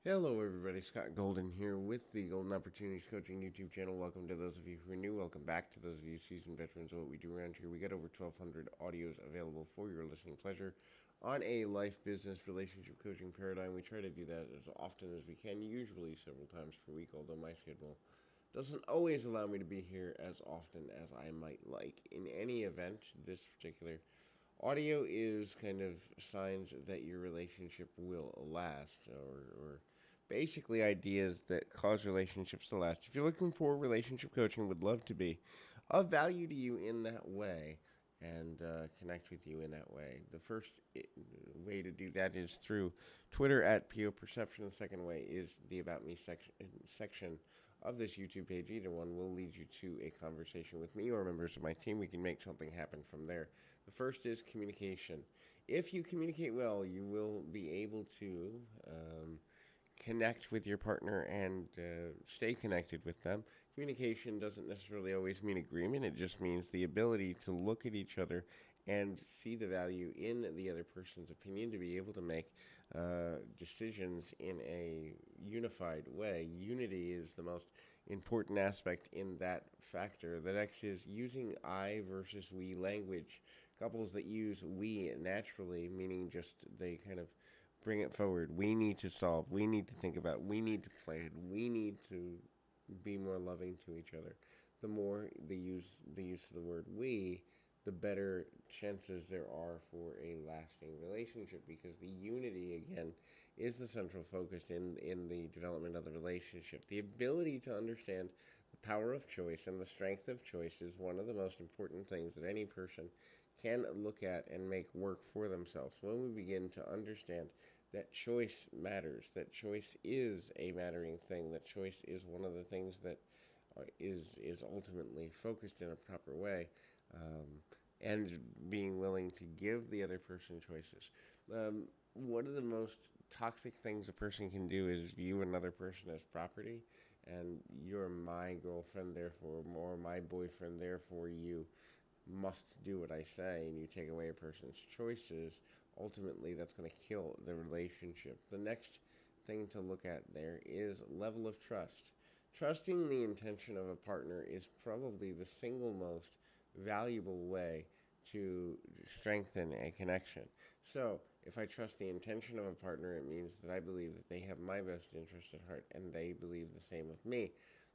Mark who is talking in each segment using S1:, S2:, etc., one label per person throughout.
S1: Hello, everybody. Scott Golden here with the Golden Opportunities Coaching YouTube channel. Welcome to those of you who are new. Welcome back to those of you seasoned veterans of what we do around here. We got over 1,200 audios available for your listening pleasure on a life, business, relationship coaching paradigm. We try to do that as often as we can, usually several times per week, although my schedule doesn't always allow me to be here as often as I might like. In any event, this particular audio is kind of signs that your relationship will last, or basically ideas that cause relationships to last. If you're looking for relationship coaching, would love to be of value to you in that way and connect with you in that way. The first way to do that is through Twitter at PO Perception. The second way is the About Me section of this YouTube page. Either one will lead you to a conversation with me or members of my team. We can make something happen from there. The first is communication. If you communicate well, you will be able to connect with your partner and stay connected with them. Communication doesn't necessarily always mean agreement. It just means the ability to look at each other and see the value in the other person's opinion, to be able to make decisions in a unified way. Unity is the most important aspect in that factor. The next is using I versus we language. Couples that use we naturally, meaning just they kind of bring it forward. We need to solve. We need to think about. We need to plan. We need to be more loving to each other. The more the use of the word we, the better chances there are for a lasting relationship, because the unity again is the central focus in the development of the relationship. The ability to understand the power of choice and the strength of choice is one of the most important things that any person can look at and make work for themselves. When we begin to understand that choice matters, that choice is a mattering thing, that choice is one of the things that is ultimately focused in a proper way, and being willing to give the other person choices. One of the most toxic things a person can do is view another person as property, and you're my girlfriend, therefore, or my boyfriend, therefore you must do what I say, and you take away a person's choices. Ultimately, that's going to kill the relationship. The next thing to look at there is level of trust. Trusting the intention of a partner is probably the single most valuable way to strengthen a connection. So, if I trust the intention of a partner, it means that I believe that they have my best interest at heart and they believe the same of me.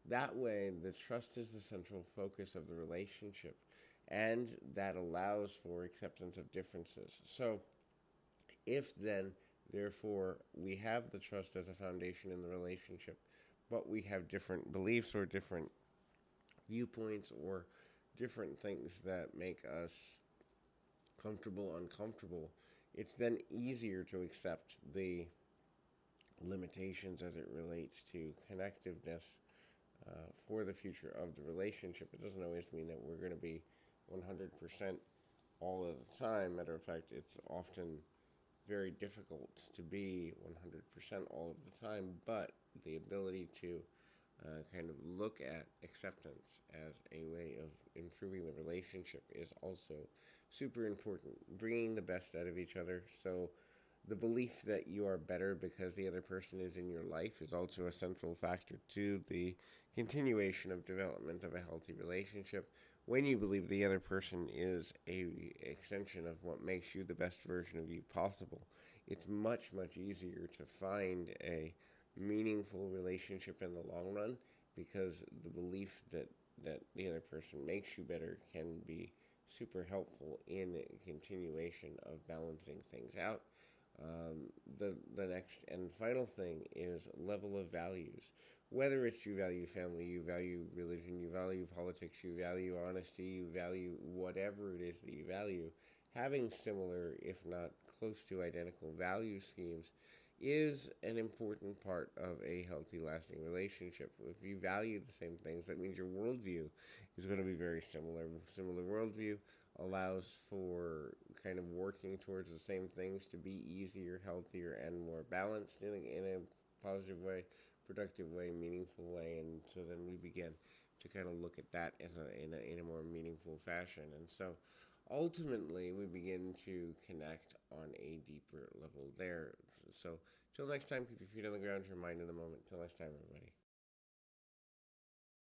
S1: That way, the trust is the central focus of the relationship, and that allows for acceptance of differences. So, if then, therefore, we have the trust as a foundation in the relationship, but we have different beliefs or different viewpoints or different things that make us comfortable, uncomfortable, it's then easier to accept the limitations as it relates to connectiveness for the future of the relationship. It doesn't always mean that we're going to be 100% all of the time. Matter of fact, it's often very difficult to be 100% all of the time, but the ability to kind of look at acceptance as a way of improving the relationship is also super important. Bringing the best out of each other. So, the belief that you are better because the other person is in your life is also a central factor to the continuation of development of a healthy relationship. When you believe the other person is a extension of what makes you the best version of you possible, it's much, much easier to find a meaningful relationship in the long run, because the belief that the other person makes you better can be super helpful in continuation of balancing things out. The next and final thing is level of values. Whether it's you value family, you value religion, you value politics, you value honesty, you value whatever it is that you value, having similar, if not close to identical value schemes is an important part of a healthy, lasting relationship. If you value the same things, that means your worldview is going to be very similar. Similar worldview allows for kind of working towards the same things to be easier, healthier, and more balanced in a positive way, productive way, meaningful way. And so then we begin to kind of look at that as in a more meaningful fashion. And so ultimately, we begin to connect on a deeper level there. So, till next time, keep your feet on the ground, your mind in the moment. Till next time, everybody.